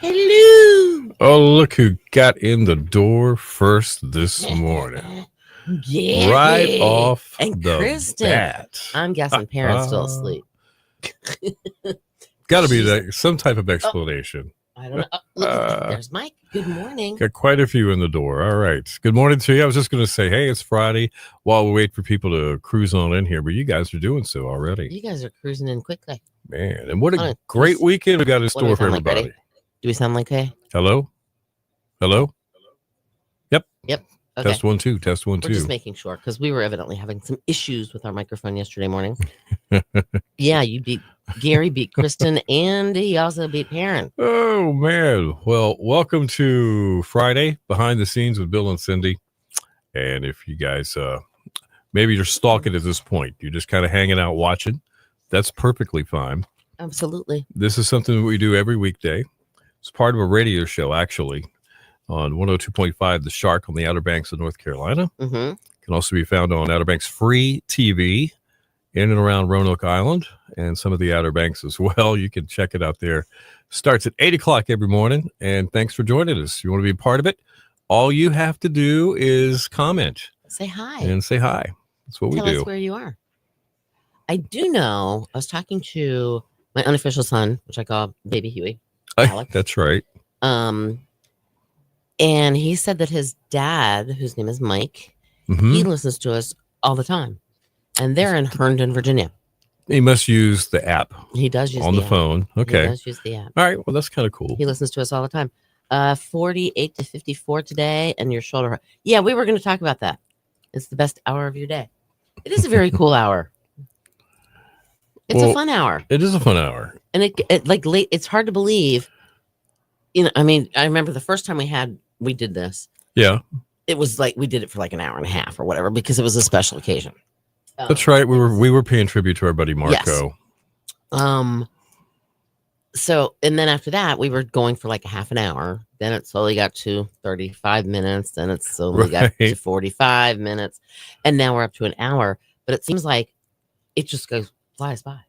Hello. Oh, look who got in the door first this morning. Yeah. Right off and the Kristen. bat. I'm guessing parents still asleep. Got to be some type of explanation. I don't know. Look at that. There's Mike. Good morning. Got quite a few in the door. All right. Good morning to you. I was just going to say, hey, it's Friday while we wait for people to cruise on in here, but you guys are doing so already. You guys are cruising in quickly. Man, and what a great weekend we got in store for everybody. Like, do we sound like hey? Hello? Hello? Yep. Okay. Test 1 2. Test 1 2. We're just making sure because we were evidently having some issues with our microphone yesterday morning. Yeah, Gary beat Kristen, and he also beat Perrin. Oh man! Well, welcome to Friday Behind the Scenes with Bill and Cindy. And if you guys maybe you're stalking at this point, you're just kind of hanging out watching, that's perfectly fine. Absolutely. This is something that we do every weekday. It's part of a radio show, actually, on 102.5 The Shark on the Outer Banks of North Carolina. Mm-hmm. Can also be found on Outer Banks Free TV in and around Roanoke Island and some of the Outer Banks as well. You can check it out there. Starts at 8 o'clock every morning. And thanks for joining us. You want to be a part of it? All you have to do is comment. Say hi. And say hi. That's what we do. Tell us where you are. I do know, I was talking to my unofficial son, which I call Baby Huey. Alex. That's right. And he said that his dad, whose name is Mike, he listens to us all the time. And they're in Herndon, Virginia. He must use the app. He does use on the phone. Okay. He does use the app. All right. Well, that's kind of cool. He listens to us all the time. 48 to 54 today, and your shoulder. Yeah, we were going to talk about that. It's the best hour of your day. It is a very cool hour. It's a fun hour. It is a fun hour. And it like late. It's hard to believe. You know, I mean, I remember the first time we did this. Yeah. It was like we did it for like an hour and a half or whatever because it was a special occasion. That's right. We were paying tribute to our buddy Marco. Yes. So, and then after that, we were going for like a half an hour. Then it slowly got to 35 minutes. Then it slowly got to 45 minutes. And now we're up to an hour. But it seems like it just flies by.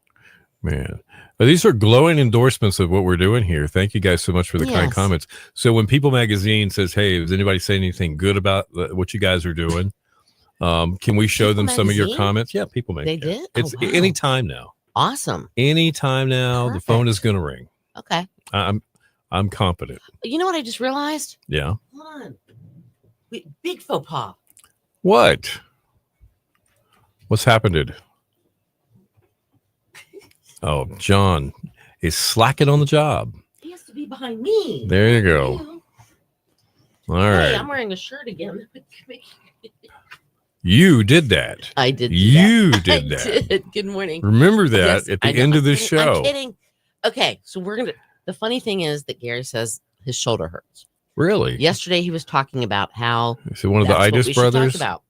Man. Well, these are glowing endorsements of what we're doing here. Thank you guys so much for the kind comments. So when People Magazine says, hey, does anybody say anything good about what you guys are doing? Can we show them some of your comments? Yeah, People Magazine. They did? It's anytime now. Awesome. Anytime now. Perfect. The phone is going to ring. Okay. I'm confident. You know what I just realized? Yeah. Hold on. Big faux pas. What? What's happened? Oh, John is slacking on the job. He has to be behind me. There you go. All right. I'm wearing a shirt again. You did that. I did. You did that. Did. Good morning. Remember that at the end of this show. I'm kidding. Okay, so the funny thing is that Gary says his shoulder hurts. Really? Yesterday he was talking about how. Is it one of the Itis brothers? Talk about.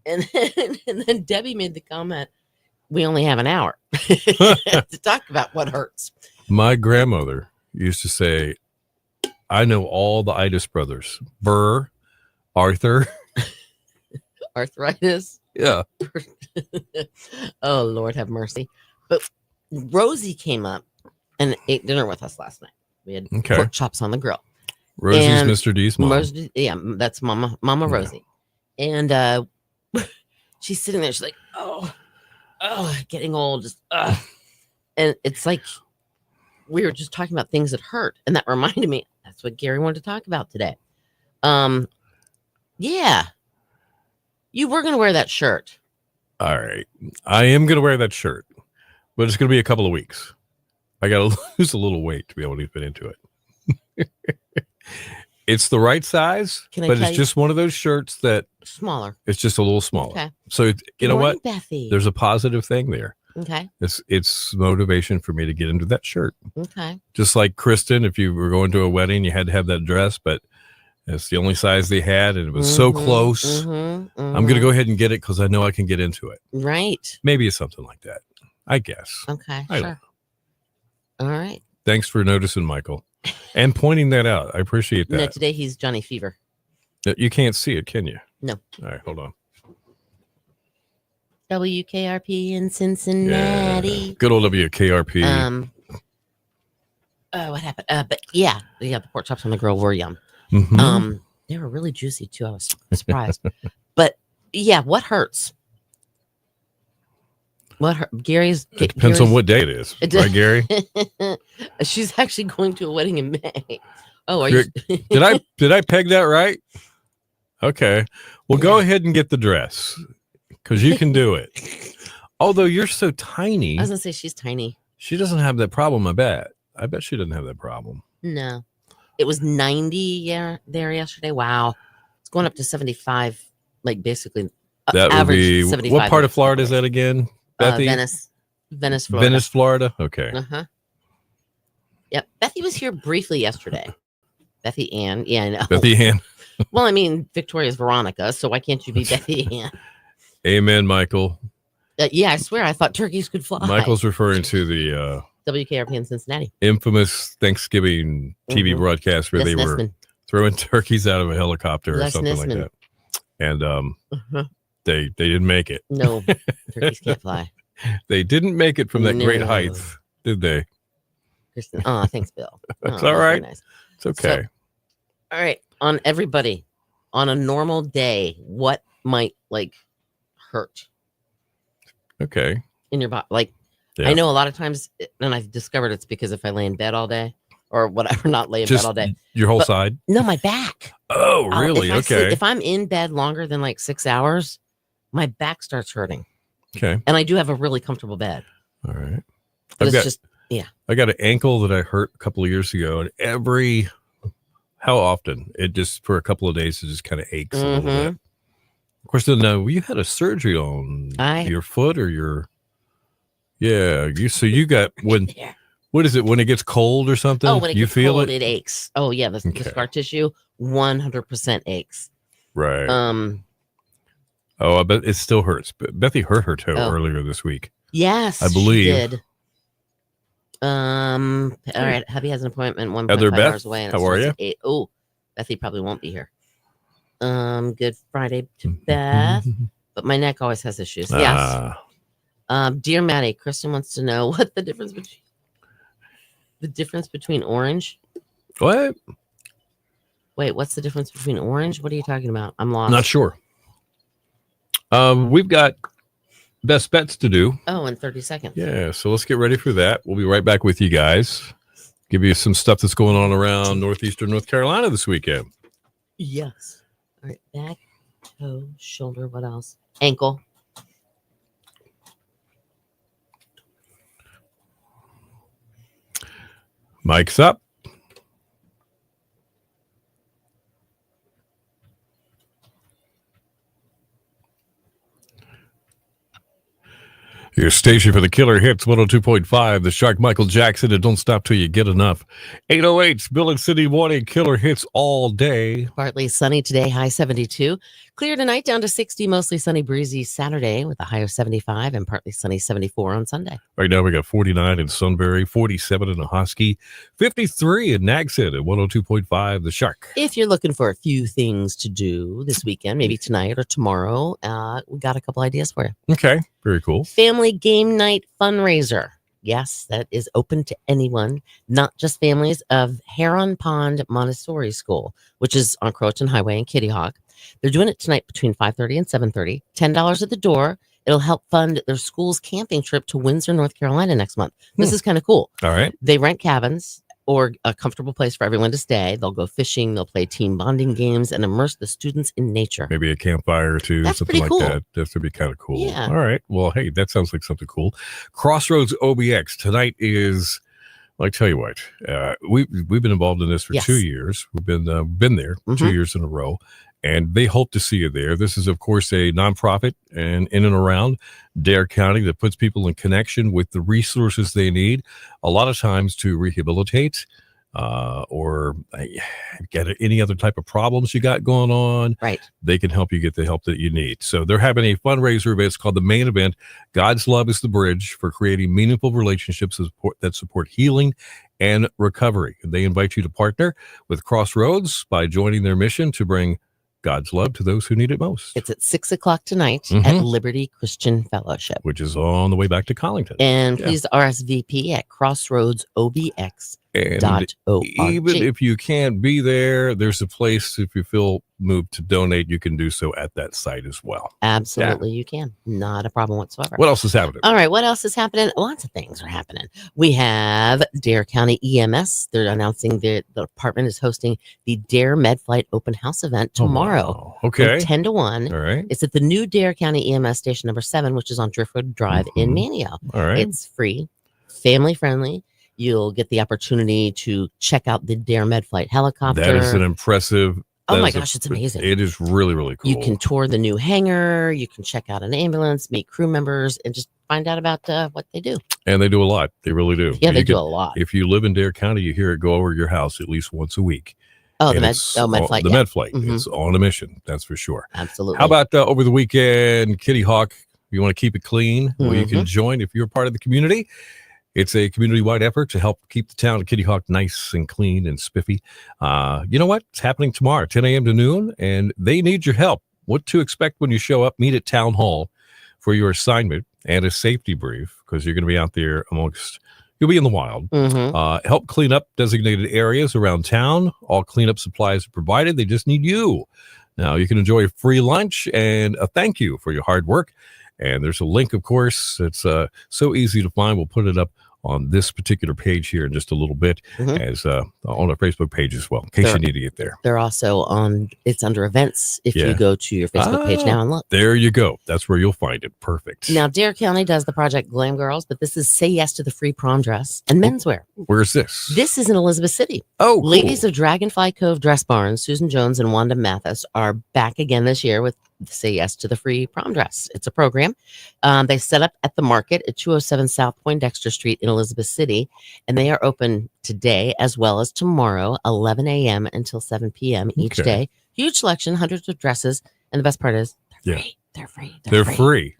And then Debbie made the comment, we only have an hour to talk about what hurts. My grandmother used to say, I know all the Itis brothers. Burr, Arthur. Arthritis. Yeah. Oh, Lord have mercy. But Rosie came up and ate dinner with us last night. We had pork chops on the grill. Rosie's and Mr. D's mom. Yeah, that's Mama Rosie. And she's sitting there. She's like, oh, getting old. Just, and it's like we were just talking about things that hurt. And that reminded me, that's what Gary wanted to talk about today. Yeah. You were going to wear that shirt. All right. I am going to wear that shirt, but it's going to be a couple of weeks. I got to lose a little weight to be able to fit into it. It's the right size, but it's just one of those shirts that smaller. It's just a little smaller. Okay. So you know what? Bethy. There's a positive thing there. Okay. It's motivation for me to get into that shirt. Okay. Just like Kristen, if you were going to a wedding, you had to have that dress, but it's the only size they had, and it was so close. I'm going to go ahead and get it because I know I can get into it. Right. Maybe it's something like that, I guess. Okay. I Sure. All right. Thanks for noticing, Michael, and pointing that out. I appreciate that. No, today he's Johnny Fever. You can't see it, can you? No. All right, hold on. WKRP in Cincinnati. Yeah. Good old WKRP. Oh, what happened? But yeah, the pork chops on the grill were yum. Mm-hmm. They were really juicy too. I was surprised. But yeah, what hurts? What hurt? It depends on what day it is, right, Gary? She's actually going to a wedding in May. Oh, are you? Did I peg that right? Okay. Well, go ahead and get the dress because you can do it. Although you're so tiny. I was gonna say she's tiny. She doesn't have that problem. I bet she doesn't have that problem. No, it was 90 there yesterday. Wow, it's going up to 75. Like basically, that average would be 75. What part of Florida is that again? Bethy? Venice, Florida. Venice, Florida. Okay. Yep. Bethy was here briefly yesterday. Bethy Ann. Yeah, I know. Bethy Ann. Well, I mean, Victoria's Veronica, so why can't you be Bethy Ann? Amen, Michael. Yeah, I swear, I thought turkeys could fly. Michael's referring to the WKRP in Cincinnati. Infamous Thanksgiving TV broadcast where they were throwing turkeys out of a helicopter or something like that. And they didn't make it. No, turkeys can't fly. They didn't make it from that great height, did they? Kristen, oh, thanks, Bill. That's all right. Nice. It's okay. So, all right, on everybody, on a normal day, what might hurt? Okay. In your body, I know a lot of times, and I've discovered it's because if I lay in bed all day or whatever, not lay in bed all day. Your whole side? No, my back. Oh, really? Okay. If I'm in bed longer than 6 hours, my back starts hurting. Okay. And I do have a really comfortable bed. All right. But I got an ankle that I hurt a couple of years ago, and how often? It just, for a couple of days, it just kind of aches a little bit. Of course, then you had a surgery on your foot or your... Yeah. You got... What is it? When it gets cold or something? Oh, when it gets feel cold, it aches. Oh, yeah. The scar tissue 100% aches. Right. Oh, I bet it still hurts. But Bethy hurt her toe earlier this week. Yes, I believe. She did. All right. Hubby has an appointment 1.5 hours away. And how are you? 8. Oh, Bethy probably won't be here. Good Friday to Beth. But my neck always has issues. Yes. Dear Maddie, Kristen wants to know what the difference between orange. What? Wait, what's the difference between orange? What are you talking about? I'm lost. Not sure. We've got best bets to do. Oh, in 30 seconds. Yeah, so let's get ready for that. We'll be right back with you guys. Give you some stuff that's going on around northeastern North Carolina this weekend. Yes. All right, back, toe, shoulder, what else? Ankle. Mike's up. Your station for the killer hits 102.5, the Shark Michael Jackson, and don't stop till you get enough. 808's Bill and City Morning, killer hits all day. Partly sunny today, high 72. Clear tonight, down to 60, mostly sunny, breezy Saturday with a high of 75 and partly sunny 74 on Sunday. Right now we got 49 in Sunbury, 47 in Ahoskie, 53 in Nagshead at 102.5, the Shark. If you're looking for a few things to do this weekend, maybe tonight or tomorrow, we got a couple ideas for you. Okay, very cool. Family game night fundraiser. Yes, that is open to anyone, not just families of Heron Pond Montessori School, which is on Croton Highway in Kitty Hawk. They're doing it tonight between 5:30 and 7:30. $10 at the door. It'll help fund their school's camping trip to Windsor, North Carolina next month. This is kind of cool. All right. They rent cabins or a comfortable place for everyone to stay. They'll go fishing. They'll play team bonding games and immerse the students in nature. Maybe a campfire or two, something like that. That would be kind of cool. Yeah. All right. Well, hey, that sounds like something cool. Crossroads OBX tonight is. Well, I tell you what, we've been involved in this for 2 years. We've been there 2 years in a row, and they hope to see you there. This is, of course, a nonprofit and in and around Dare County that puts people in connection with the resources they need, a lot of times to rehabilitate or get any other type of problems you got going on. Right. They can help you get the help that you need. So they're having a fundraiser event. It's called The Main Event. God's Love is the Bridge for creating meaningful relationships that support healing and recovery. They invite you to partner with Crossroads by joining their mission to bring God's love to those who need it most. It's at 6:00 tonight at Liberty Christian Fellowship, which is on the way back to Collington. And please RSVP at crossroadsobx.org. And even if you can't be there, there's a place, if you feel moved to donate, you can do so at that site as well. Absolutely, you can. Not a problem whatsoever. What else is happening? All right, what else is happening? Lots of things are happening. We have Dare County EMS. They're announcing that the department is hosting the Dare MedFlight Open House event tomorrow. Okay. 10 to 1. All right. It's at the new Dare County EMS station number 7, which is on Driftwood Drive in Mania. All right. It's free, family friendly. You'll get the opportunity to check out the Dare MedFlight helicopter. That is an impressive. Oh my gosh, it's amazing. It is really, really cool. You can tour the new hangar. You can check out an ambulance, meet crew members, and just find out about what they do. And they do a lot. They really do. Yeah, they do a lot. If you live in Dare County, you hear it go over your house at least once a week. Oh, MedFlight. The MedFlight. It's on a mission. That's for sure. Absolutely. How about over the weekend, Kitty Hawk? You want to keep it clean? Well, you can join if you're part of the community. It's a community-wide effort to help keep the town of Kitty Hawk nice and clean and spiffy. You know what? It's happening tomorrow, 10 a.m. to noon, and they need your help. What to expect when you show up, meet at Town Hall for your assignment and a safety brief, because you're going to be out there you'll be in the wild. Help clean up designated areas around town. All cleanup supplies are provided. They just need you. Now, you can enjoy a free lunch and a thank you for your hard work. And there's a link, of course. It's so easy to find. We'll put it up on this particular page here in just a little bit as on our Facebook page as well, in case you need to get there. They're also it's under events if you go to your Facebook page now and look. There you go. That's where you'll find it. Perfect. Now, Dare County does the Project Glam Girls, but this is Say Yes to the Free Prom Dress and Menswear. Where's this? This is in Elizabeth City. Oh, cool. Ladies of Dragonfly Cove Dress Barn, Susan Jones and Wanda Mathis are back again this year with Say Yes to the Free Prom Dress. It's a program. They set up at the market at 207 South Poindexter Street in Elizabeth City, and they are open today as well as tomorrow, 11 a.m. until 7 p.m. each day. Huge selection, hundreds of dresses, and the best part is they're free. They're free. They're free.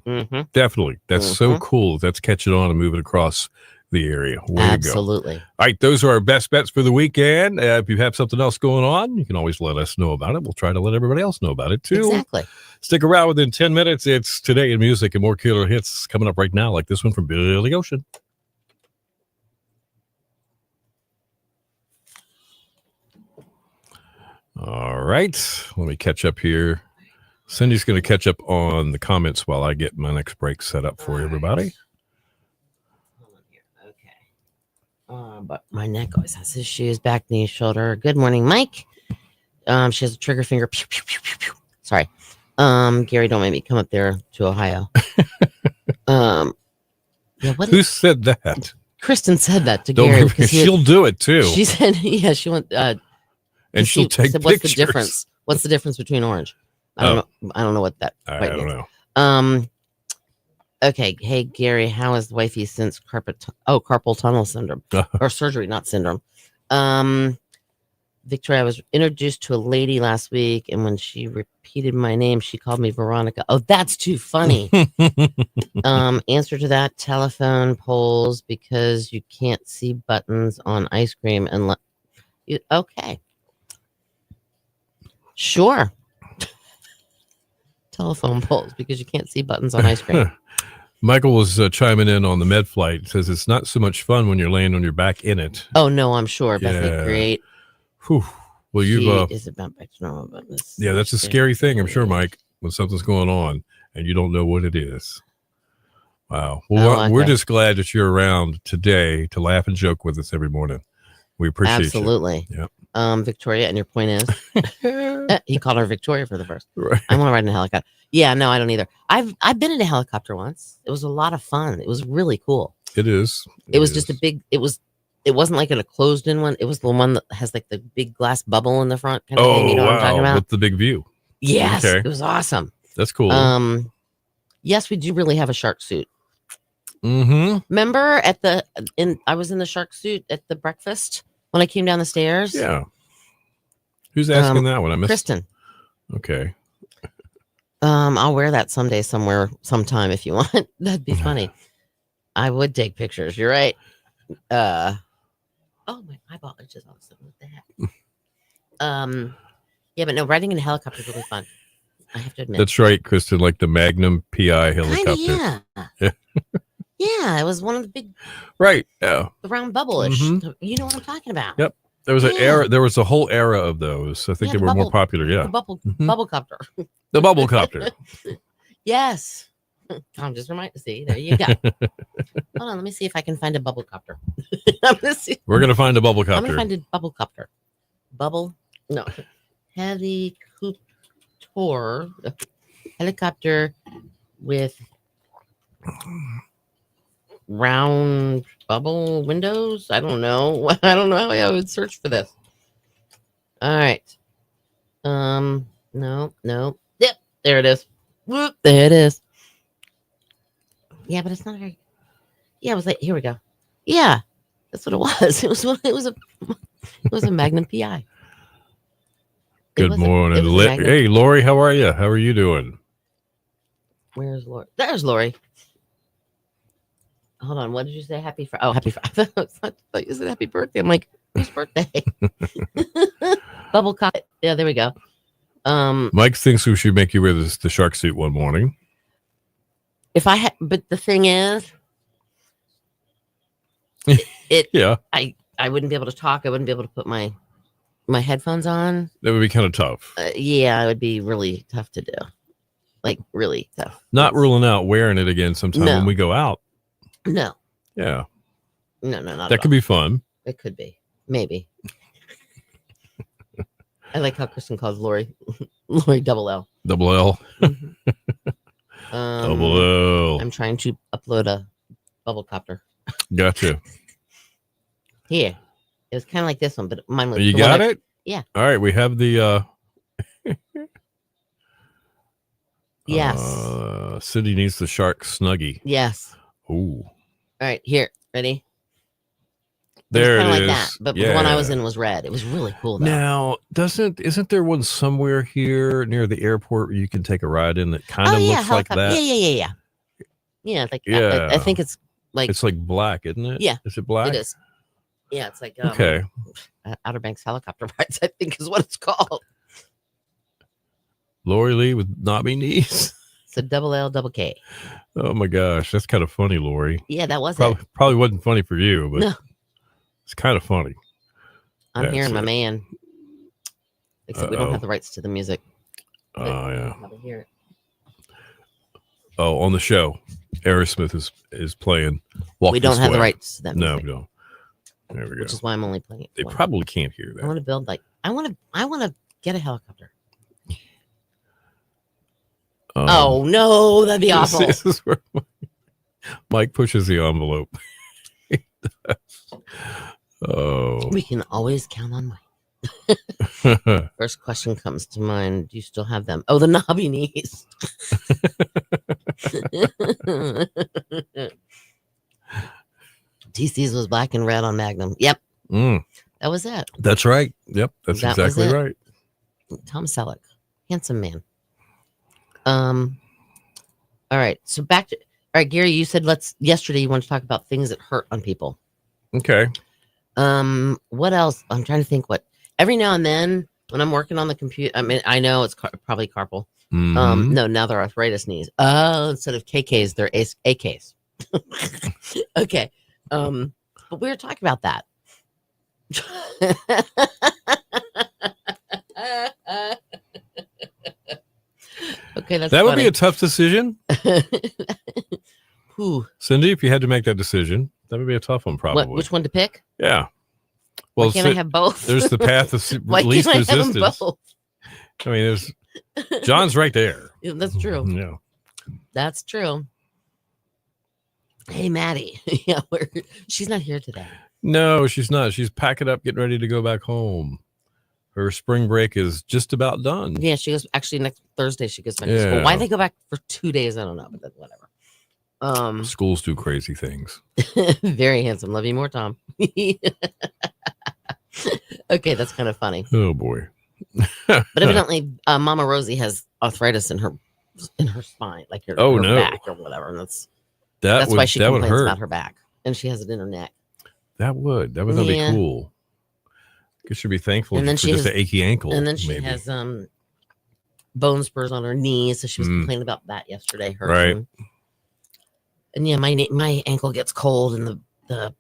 Definitely. That's so cool. That's catching on and moving across the area. Way Absolutely. To go. All right, those are our best bets for the weekend. If you have something else going on, you can always let us know about it. We'll try to let everybody else know about it too. Exactly. Stick around within 10 minutes. It's Today in Music and more killer hits coming up right now, like this one from Billy Ocean. All right, let me catch up here. Cindy's going to catch up on the comments while I get my next break set up for everybody. But my neck always has issues, back, knee, shoulder. Good morning, Mike. She has a trigger finger. Pew, pew, pew, pew, pew. Sorry. Gary, don't make me come up there to Ohio. Who said that? Kristen said that to Gary. She'll do it too. She said, yeah, she went, and she'll take pictures. What's the difference? What's the difference between orange? I don't know what that. I don't know. Okay. Hey, Gary, how is wifey since carpal tunnel syndrome or surgery, not syndrome? Victoria, I was introduced to a lady last week, and when she repeated my name, she called me Veronica. Oh, that's too funny. Answer to that: telephone poles, because you can't see buttons on ice cream unless you. Okay. Sure. Telephone poles, because you can't see buttons on ice cream. Michael was chiming in on the med flight. Says it's not so much fun when you're laying on your back in it. Oh no, I'm sure. Bethany, great. Whew. Well, you've is about back to normal, but that's a scary thing, I'm sure, Mike, when something's going on and you don't know what it is. Wow. Well, we're just glad that you're around today to laugh and joke with us every morning. We appreciate you. Absolutely. Yep. Victoria, and your point is, he called her Victoria for the first. Right. I want to ride in a helicopter. Yeah, no, I don't either. I've been in a helicopter once. It was a lot of fun. It was really cool. It is. It was just a big. It wasn't like a closed-in one. It was the one that has like the big glass bubble in the front kind of thing. You know what I'm talking about? With the big view. Yes, Okay. it was awesome. That's cool. Yes, we do really have a shark suit. Mm-hmm. Remember I was in the shark suit at the breakfast when I came down the stairs. Yeah. Who's asking that one? I missed. Kristen. Okay. I'll wear that sometime if you want. That'd be funny. I would take pictures. You're right. Oh, my eyeball itches all of a sudden. What the heck? Yeah, but no, riding in a helicopter is really fun. I have to admit. That's right, Kristen. Like the Magnum PI helicopter. Kinda, yeah. Yeah, it was one of the big. Right. Yeah. The round bubble-ish. You know what I'm talking about. Yep. There was an era. There was a whole era of those. I think they were more popular. Yeah. The bubble copter. The bubble copter. Yes. I'm just reminded. See, there you go. Hold on, let me see if I can find a bubble copter. We're gonna find a bubble copter. I'm gonna find a bubble copter. Helicopter with round bubble windows. I don't know. I don't know how I would search for this. All right. No. Yep, there it is. Whoop, there it is. Yeah, but it's not very. Yeah, it was like, here we go. Yeah, that's what it was. It was a Magnum PI. Good morning, hey Lori. How are you? How are you doing? Where's Lori? There's Lori. Hold on. What did you say? Happy Friday. Oh, happy Friday. I thought you said happy birthday. I'm like, whose birthday? Bubble cop. Yeah, there we go. Mike thinks we should make you wear the shark suit one morning. If I had, but the thing is, yeah, I wouldn't be able to talk. I wouldn't be able to put my headphones on. That would be kind of tough. Yeah, it would be really tough to do. Like really tough. Not ruling out wearing it again sometime when we go out. No. Yeah. No, not that could be fun. It could be. Maybe. I like how Kristen calls Lori double L. Double L. Double L. I'm trying to upload a bubble copter. Gotcha. Here. It was kind of like this one, but mine was. You got it? Yeah. All right. We have the. Yes. Cindy needs the shark snuggie. Yes. Ooh. All right. Here. Ready? There it is. Like that, but the one I was in was red. It was really cool though. Now, isn't there one somewhere here near the airport where you can take a ride in that kind of looks like that? Yeah. Yeah, like that. I think it's like black, isn't it? Yeah. Is it black? It is. Yeah, it's like okay. Outer Banks helicopter rides, I think is what it's called. Lori Lee with knobby knees. It's a double L, double K. Oh my gosh, that's kind of funny, Lori. Yeah, that was probably wasn't funny for you, but no. It's kind of funny. I'm hearing my man. Except we don't have the rights to the music. Oh yeah. Probably hear it. Oh, on the show, Aerosmith is playing. We don't have the rights to that music. No, we don't. There we go. Which is why I'm only playing it. They probably can't hear that. I want to build I want to get a helicopter. Oh no, that'd be awful. This is where Mike pushes the envelope. Oh, we can always count on Mike. First question comes to mind. Do you still have them? Oh, the knobby knees. TC's was black and red on Magnum. Yep. That was it. That's right. Yep. That's exactly right. Tom Selleck. Handsome man. All right. So all right, Gary, you said yesterday you want to talk about things that hurt on people. Okay. What else? I'm trying to think every now and then when I'm working on the computer, I mean, I know it's probably carpal. No, now they're arthritis knees. Oh, instead of KKs, they're AKs. Okay. But we were talking about that. Okay, that would be a tough decision. Who? Cindy, if you had to make that decision, that would be a tough one, probably. Which one to pick? Yeah. Well, why can't I have both? There's the path of least resistance. I mean, there's John's right there. Yeah, that's true. Yeah, that's true. Hey, Maddie. Yeah, she's not here today. No, she's not. She's packing up, getting ready to go back home. her spring break is just about done. Yeah, she goes. Actually, next Thursday she goes back to school. Why they go back for 2 days, I don't know, but then whatever. Schools do crazy things. Very handsome. Love you more, Tom. Okay, that's kind of funny. Oh boy. But evidently, Mama Rosie has arthritis in her spine, like her back or whatever, and that's why she complains about her back, and she has it in her neck. That would not be cool. I guess she'd be thankful for just an achy ankle. And then she has bone spurs on her knees, so she was complaining about that yesterday. Right. And yeah, my ankle gets cold, and the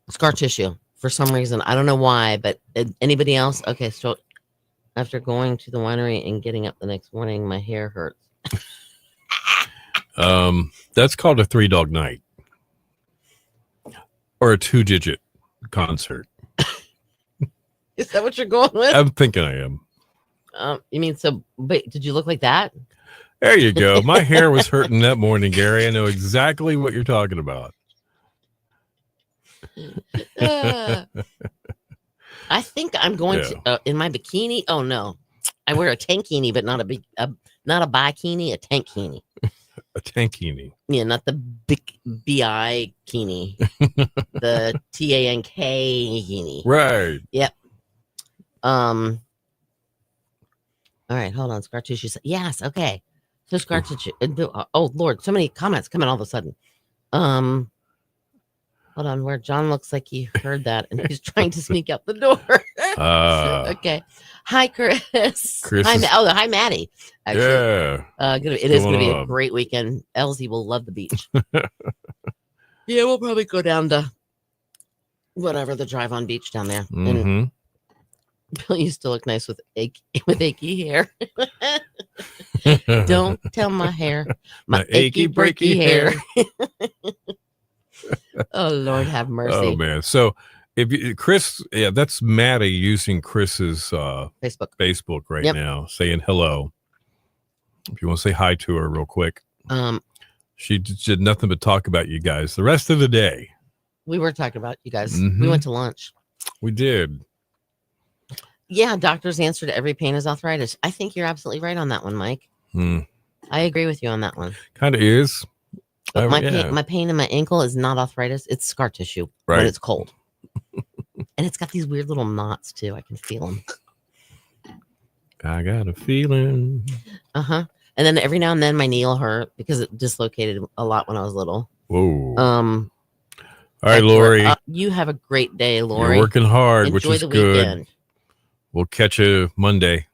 scar tissue for some reason. I don't know why, but anybody else? Okay, so after going to the winery and getting up the next morning, my hair hurts. That's called a 3-dog night or a 2-digit concert. Is that what you're going with? I'm thinking I am. You mean wait, did you look like that? There you go. My hair was hurting that morning, Gary. I know exactly what you're talking about. I think I'm going to in my bikini. Oh no, I wear a tankini, but not a bikini, a tankini. A tankini. Yeah, not the big bikini. The tankini. Right. Yep. All right, hold on. Scar tissue. Yes. Okay. So scar tissue. Oh Lord, so many comments coming all of a sudden. Hold on. Where John looks like he heard that and he's trying to sneak out the door. Okay. Hi, Chris. Hi, Maddie. Actually, yeah. It is going to be a great weekend. Elsie will love the beach. Yeah, we'll probably go down to whatever the drive on beach down there. And Bill used to look nice with achy hair. Don't tell my hair, my achy breaky hair. Oh Lord, have mercy. Oh man. So Chris, that's Maddie using Chris's Facebook right now, saying hello. If you want to say hi to her real quick. She did nothing but talk about you guys the rest of the day. We were talking about you guys. We went to lunch. We did. Yeah, doctor's answer to every pain is arthritis. I think you're absolutely right on that one, Mike. I agree with you on that one. Kind of is. But my pain in my ankle is not arthritis. It's scar tissue when it's cold. And it's got these weird little knots, too. I can feel them. I got a feeling. And then every now and then my knee will hurt because it dislocated a lot when I was little. Whoa. All right, Lori. You have a great day, Lori. You're working hard, Enjoy which is the good. Weekend. We'll catch you Monday.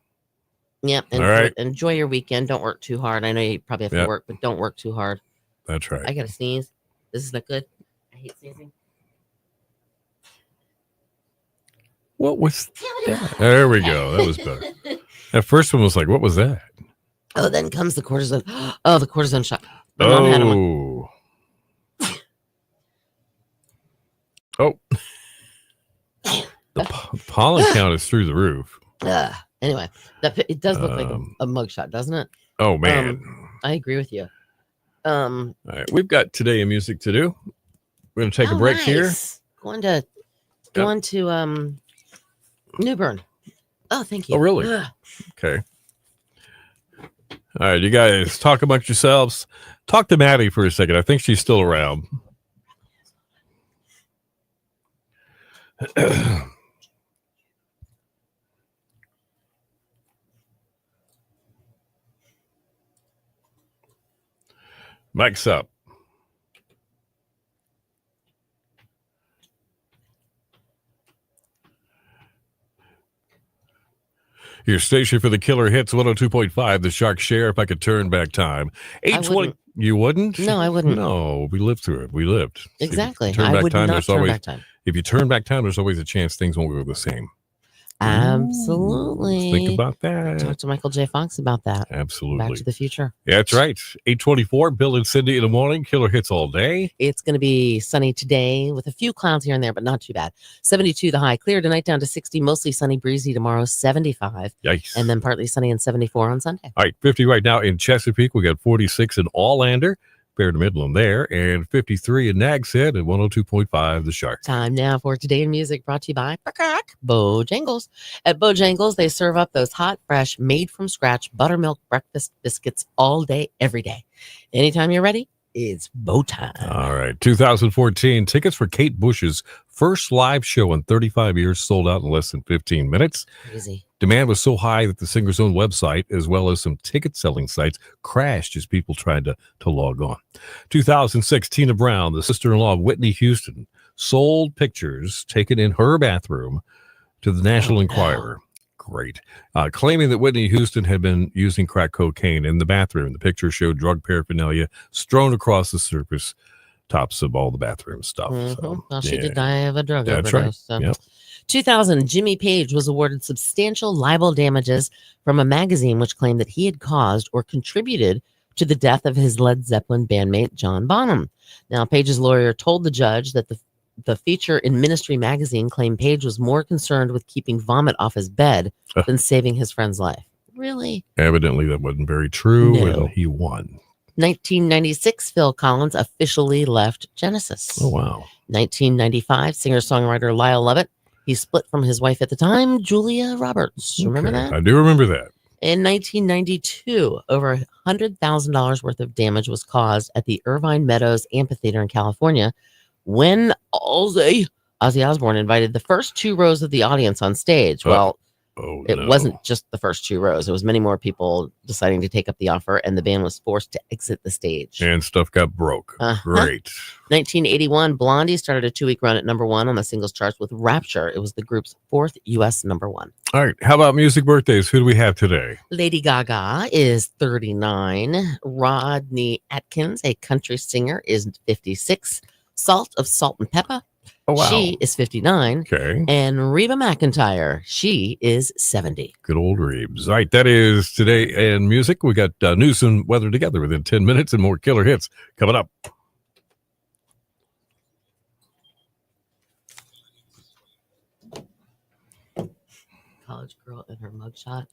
Yep. All right. Enjoy your weekend. Don't work too hard. I know you probably have to work, but don't work too hard. That's right. I got to sneeze. This is not good. I hate sneezing. What was that? There we go. That was better. That first one was like, what was that? Oh, then comes the cortisone. Oh, the cortisone shot. Oh. The pollen count is through the roof. Anyway, it does look like a mugshot, doesn't it? Oh, man. I agree with you. All right, we've got today a music to do. We're going to take a break here. Going to New Bern. Oh, thank you. Oh, really? Okay. All right, you guys talk amongst yourselves. Talk to Maddie for a second. I think she's still around. Mike's up. Your station for the killer hits 102.5, the Shark Share. If I could turn back time. 820. You wouldn't? No, I wouldn't. No, we lived through it. We lived. Exactly. If you turn back time, if you turn back time, there's always a chance things won't go the same. Absolutely. Think about that. Talk to Michael J. Fox about that. Absolutely. Back to the Future. Yeah, that's right. 8:24. Bill and Cindy in the morning. Killer hits all day. It's going to be sunny today with a few clouds here and there, but not too bad. 72 the high. Clear tonight down to 60. Mostly sunny, breezy tomorrow. 75. Yikes. And then partly sunny and 74 on Sunday. All right. 50 right now in Chesapeake. We got 46 in Allander. Fair to Midland there, and 53 in Nags Head, and 102.5 The Shark. Time now for Today in Music, brought to you by Bojangles. At Bojangles, they serve up those hot, fresh, made from scratch buttermilk breakfast biscuits all day, every day. Anytime you're ready, it's bow time. All right. 2014 tickets for Kate Bush's first live show in 35 years sold out in less than 15 minutes. Crazy. Demand was so high that the singer's own website, as well as some ticket selling sites, crashed as people tried to log on. 2006, Tina Brown, the sister-in-law of Whitney Houston, sold pictures taken in her bathroom to the National Enquirer. Great. Claiming that Whitney Houston had been using crack cocaine in the bathroom. The picture showed drug paraphernalia strewn across the surface tops of all the bathroom stuff. Mm-hmm. So, well, she did die of a drug That's overdose. right. So. Yep. 2000, Jimmy Page was awarded substantial libel damages from a magazine which claimed that he had caused or contributed to the death of his Led Zeppelin bandmate, John Bonham. Now, Page's lawyer told the judge that the feature in Ministry magazine claimed Page was more concerned with keeping vomit off his bed than saving his friend's life. Really? Evidently, that wasn't very true, No. and he won. 1996, Phil Collins officially left Genesis. Oh, wow. 1995, singer-songwriter Lyle Lovett. He split from his wife at the time, Julia Roberts. Remember that? I do remember that. In 1992, over $100,000 worth of damage was caused at the Irvine Meadows Amphitheater in California when Ozzy Osbourne invited the first two rows of the audience on stage. Well, it wasn't just the first two rows. It was many more people deciding to take up the offer, and the band was forced to exit the stage. And stuff got broke. Great. 1981, Blondie started a 2-week run at #1 on the singles charts with Rapture. It was the group's 4th U.S. #1. All right. How about music birthdays? Who do we have today? Lady Gaga is 39. Rodney Atkins, a country singer, is 56. Salt of Salt and Pepper. Oh, wow. She is 59. Okay. And Reba McEntire, she is 70. Good old Reeves. All right, that is Today in Music. We got news and weather together within 10 minutes and more killer hits coming up. College girl in her mugshot.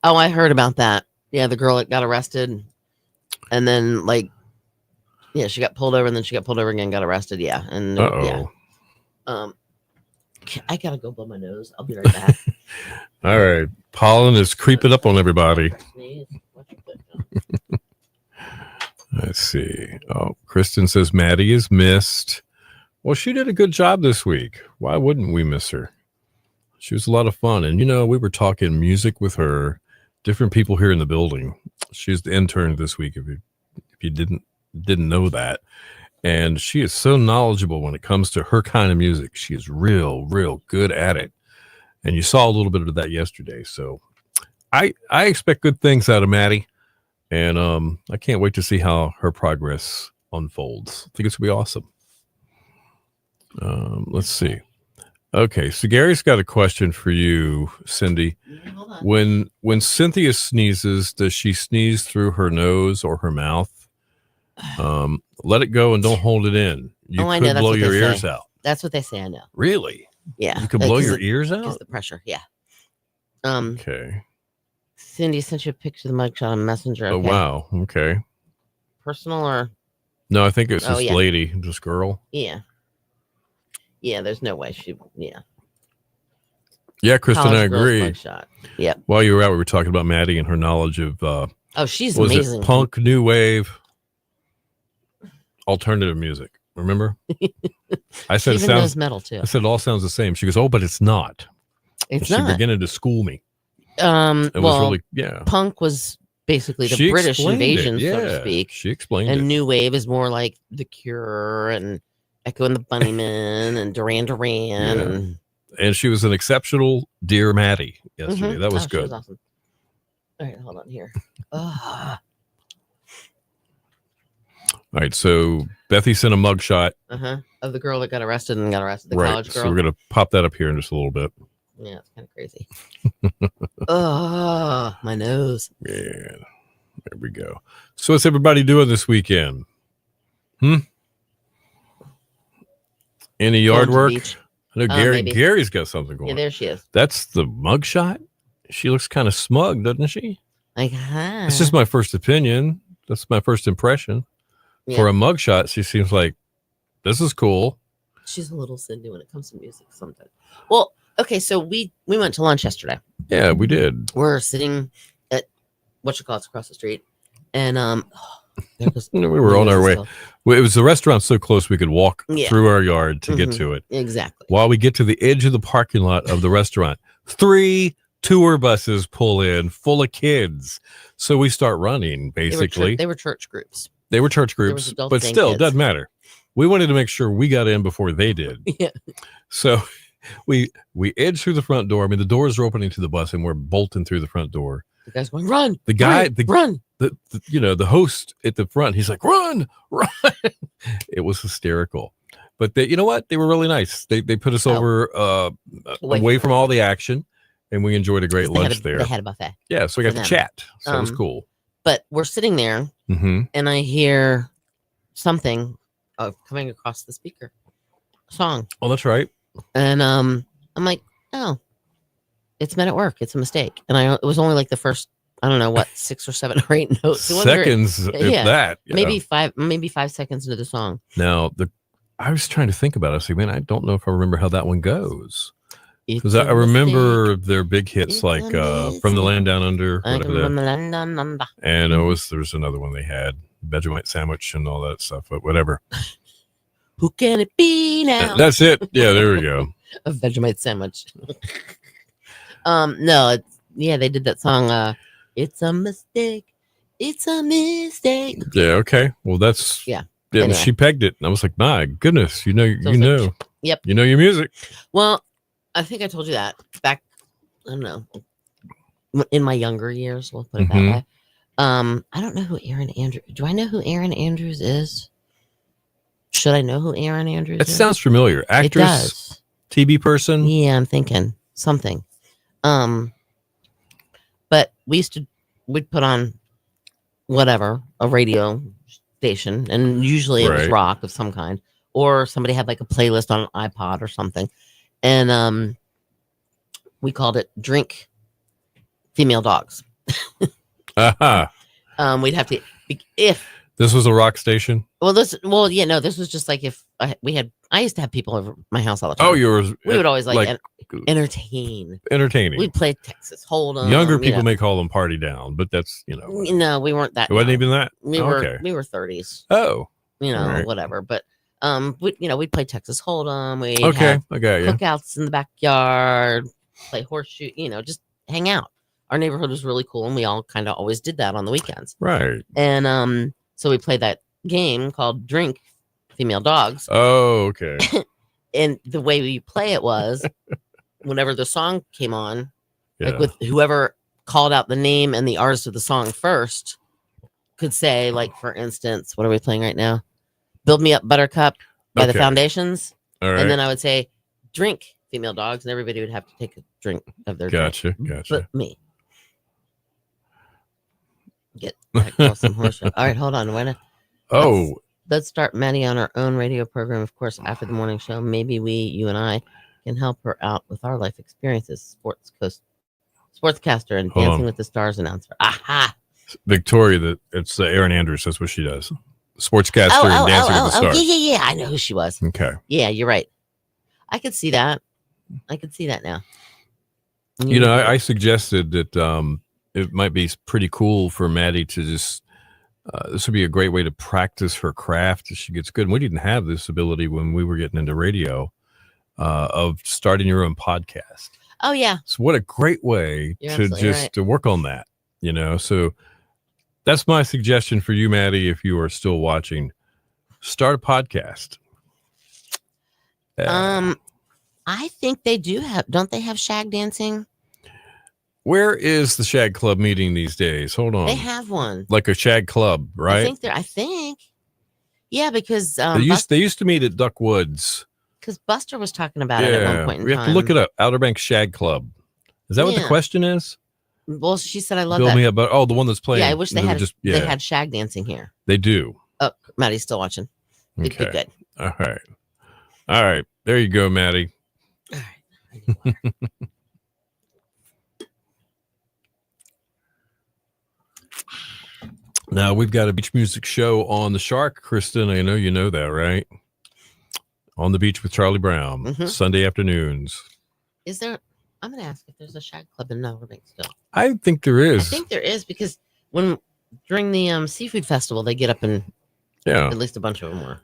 Oh, I heard about that. Yeah, the girl that got arrested. And then, yeah, she got pulled over, and then she got pulled over again, got arrested. Yeah. And yeah. I gotta go blow my nose. I'll be right back. All right. Pollen is creeping up on everybody. Let's see. Oh, Kristen says Maddie is missed. Well, she did a good job this week. Why wouldn't we miss her? She was a lot of fun. And, we were talking music with her, different people here in the building. She's the intern this week, if you didn't know that. And she is so knowledgeable when it comes to her kind of music. She is real good at it. And you saw a little bit of that yesterday. So I expect good things out of Maddie. And I can't wait to see how her progress unfolds. I think it's going to be awesome. Let's see. Okay, so Gary's got a question for you, Cindy. When Cynthia sneezes, does she sneeze through her nose or her mouth? Let it go and don't hold it in. You could blow your ears out. That's what they say. I know. Really? Yeah. You could blow your ears out? Because the pressure. Yeah. Okay. Cindy sent you a picture of the mugshot on Messenger. Okay. Oh, wow. Okay. Personal or? No, I think it's this lady, this girl. Yeah. Yeah, there's no way she. Yeah. Yeah, Kristen, I agree. Mugshot. Yep. While you were out, we were talking about Maddie and her knowledge of. She's was amazing. It punk, new wave, alternative music. Remember? I said she it sounds knows metal too. I said it all sounds the same. She goes, "Oh, but it's not." It's and not. She beginning to school me. It was really Punk was basically the British invasion, so to speak. She explained it. And new wave is more like The Cure and Echo and the Bunnymen and Duran Duran. And she was an exceptional Dear Maddie yesterday. That was good. She was awesome. All right, hold on here. All right, so Bethy sent a mugshot. Of the girl that got arrested, the college girl. So we're going to pop that up here in just a little bit. Yeah, it's kind of crazy. My nose. Yeah, there we go. So what's everybody doing this weekend? Any yard work? I know Gary's got something going on. Yeah, there she is. That's the mugshot? She looks kind of smug, doesn't she? Like, It's just my first opinion. That's my first impression. Yeah. For a mugshot, she seems like this is cool. She's a little Cindy when it comes to music sometimes. Well, okay, so we went to lunch yesterday. Yeah, we did. We're sitting at whatchamacallit's across the street, and we were on our way. Well, it was the restaurant so close we could walk through our yard to get to it. Exactly. While we get to the edge of the parking lot of the restaurant, 3 tour buses pull in full of kids. So we start running, basically. They were church groups. They were church groups, but still, it doesn't matter. We wanted to make sure we got in before they did. Yeah. So we edge through the front door. I mean, the doors are opening to the bus, and we're bolting through the front door. The guy's going, run. The guy, run. The host at the front, he's like, run. It was hysterical. But you know what? They were really nice. They put us over away from all the action, and we enjoyed a great lunch there. They had a buffet. Yeah, so we got to chat. So it was cool. But we're sitting there, and I hear something coming across the speaker. Song. Oh, that's right. And I'm like, oh, it's Men at Work. It's a mistake. And it was only like the first, I don't know what, 6 or 7 or 8 notes. Seconds, if that. Maybe 5 seconds into the song. Now, I was trying to think about it. I was like, man, I don't know if I remember how that one goes. Because I remember their big hits like From the Land Down Under. And there's another one they had, Vegemite Sandwich and all that stuff, but whatever. Who can it be now? That's it. Yeah, there we go. A Vegemite Sandwich. No, they did that song. It's a mistake. It's a mistake. Yeah. Okay. Well, that's anyway. She pegged it, and I was like, my goodness, you know. Yep. You know your music. Well, I think I told you that back. I don't know. In my younger years, we'll put it that way. I don't know who Aaron Andrews. Do I know who Aaron Andrews is? Should I know who Aaron Andrews is? It sounds familiar. Actress, it does. TV person. Yeah, I'm thinking something. But we'd put on whatever, a radio station, and usually it was rock of some kind, or somebody had like a playlist on an iPod or something. And we called it Drink Female Dogs. We'd have to, if this was a rock station. This was just like if I used to have people over my house all the time. Oh, we would always entertaining. We'd play Texas Hold'em. Younger people may call them party down, but that's No, we weren't that. It wasn't even that. We were 30s. Oh, whatever. But we'd play Texas Hold'em. We'd have cookouts in the backyard, play horseshoe. Just hang out. Our neighborhood was really cool, and we all kind of always did that on the weekends. Right. And so we played that game called Drink Female Dogs. Oh, okay. And the way we play it was whenever the song came on, like with whoever called out the name and the artist of the song first could say, like, for instance, what are we playing right now? Build Me Up Buttercup by the Foundations. All right. And then I would say, drink Female Dogs, and everybody would have to take a drink of their Gotcha. But me. Get back to some horse show. All right, hold on. Let's start Maddie on our own radio program, of course, after the morning show. Maybe you and I can help her out with our life experiences. Sportscaster and Dancing with the Stars announcer. Aha! Victoria, it's Aaron Andrews. That's what she does. Sportscaster and Dancing with the Stars. Yeah. I know who she was. Okay. Yeah, you're right. I could see that. Now. I suggested that it might be pretty cool for Maddie to just, this would be a great way to practice her craft as she gets good. And we didn't have this ability when we were getting into radio of starting your own podcast. Oh, yeah. So what a great way to work on that, So that's my suggestion for you, Maddie, if you are still watching. Start a podcast. I think they do don't they have shag dancing? Where is the shag club meeting these days? Hold on. They have one. Like a shag club, right? I think. Yeah, because they used to meet at Duck Woods. Because Buster was talking about it at one point in time. We have to look it up. Outer Banks Shag Club. Is that what the question is? Well, she said, I love Build that. Me Up, the one that's playing. Yeah, I wish they had shag dancing here. They do. Oh, Maddie's still watching. Okay. Good. All right. There you go, Maddie. All right. Now we've got a beach music show on the Shark, Kristen. I know you know that, right? On the Beach with Charlie Brown, Sunday afternoons. Is there? I'm going to ask if there's a shag club in Outer Banks still. I think there is. I think there is because during the seafood festival, they get up and at least a bunch of them were.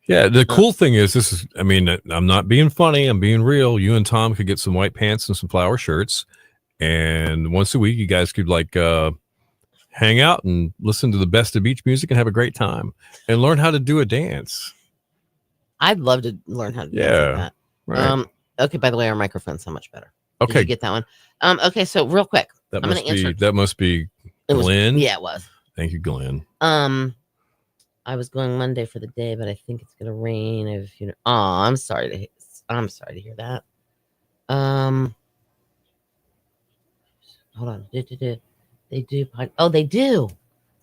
Yeah, the cool thing is this is. I mean, I'm not being funny. I'm being real. You and Tom could get some white pants and some flower shirts, and once a week, you guys could hang out and listen to the best of beach music and have a great time and learn how to do a dance. I'd love to learn how to do that. Right. Okay, by the way, our microphone's so much better. Okay. Did you get that one? Okay, so real quick. That must be Glenn. Yeah, it was. Thank you, Glenn. I was going Monday for the day, but I think it's gonna rain. I'm sorry to hear that. Hold on. They do. Oh, they do.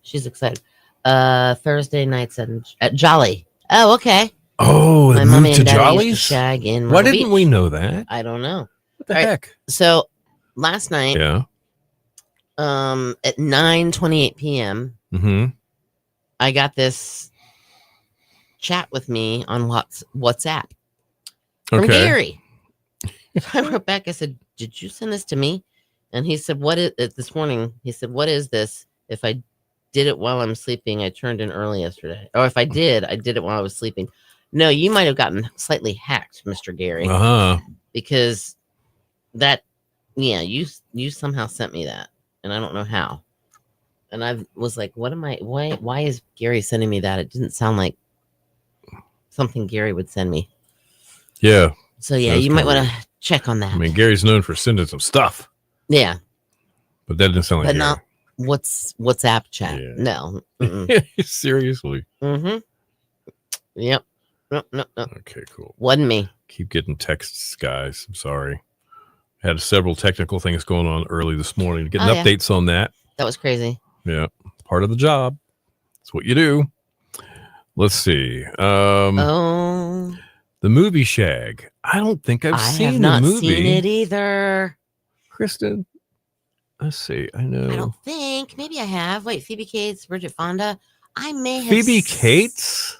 She's excited. Thursday nights at Jolly. Oh, okay. Oh, my mommy moved and to daddy Jolly's? used to shag in Why Myrtle didn't Beach. we know that? I don't know. What the heck? So last night, Yeah. at 9:28 p.m., I got this chat with me on WhatsApp from Gary. I wrote back. I said, "Did you send this to me?" And he said, "What is it?" This morning, he said, "What is this? If I did it while I'm sleeping, I turned in early yesterday. Or if I did it while I was sleeping." No, you might have gotten slightly hacked, Mr. Gary, because you somehow sent me that, and I don't know how. And I was like, "What am I? Why is Gary sending me that? It didn't sound like something Gary would send me." Yeah. So yeah, you might want to check on that. I mean, Gary's known for sending some stuff. Yeah. But that didn't sound like But Gary. not WhatsApp chat. Yeah. No. Seriously. Yep. No. Okay, cool. Wasn't me. Keep getting texts, guys. I'm sorry. Had several technical things going on early this morning. Getting updates on that. That was crazy. Yeah. Part of the job. That's what you do. Let's see. The movie Shag. I don't think I've seen the movie. I have not seen it either. Kristen, let's see. I know. I don't think. Maybe I have. Wait, Phoebe Cates, Bridget Fonda. I may have. Phoebe Cates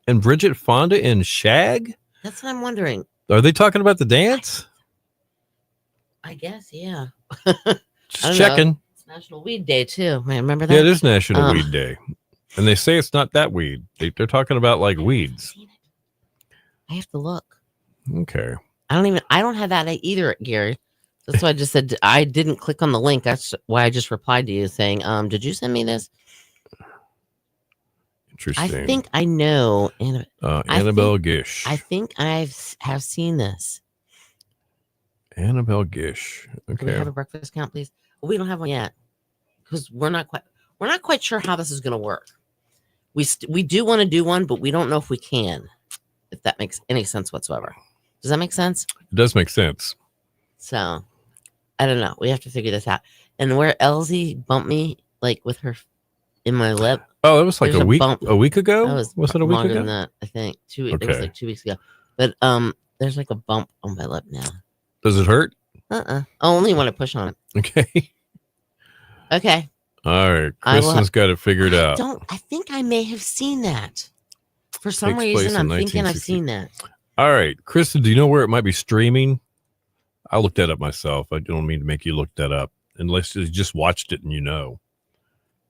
and Bridget Fonda in Shag? That's what I'm wondering. Are they talking about the dance? I guess, yeah. Just checking. Know. It's National Weed Day, too. I remember that. Yeah, it is National Weed Day. And they say it's not that weed. They're talking about like weeds. I have to look. Okay. I don't have that either, Gary. That's why I just said I didn't click on the link. That's why I just replied to you saying, did you send me this? Interesting. I think I know. Annabelle Gish. I think I have seen this. Annabelle Gish. Okay. Can we have a breakfast count, please? Well, we don't have one yet because we're not quite sure how this is going to work. We do want to do one, but we don't know if we can. If that makes any sense whatsoever. Does that make sense? It does make sense. So, I don't know. We have to figure this out. And where Elsie bumped me, like with her in my lip. Oh, that was like a week ago? Was it a week longer ago? than that, I think. It was like 2 weeks ago. But there's like a bump on my lip now. Does it hurt? Only when I push on it. Okay. Okay. All right. Kristen's got it figured out. I think I may have seen that. For some reason, I'm thinking I've seen that. All right. Kristen, do you know where it might be streaming? I looked that up myself. I don't mean to make you look that up unless you just watched it and you know.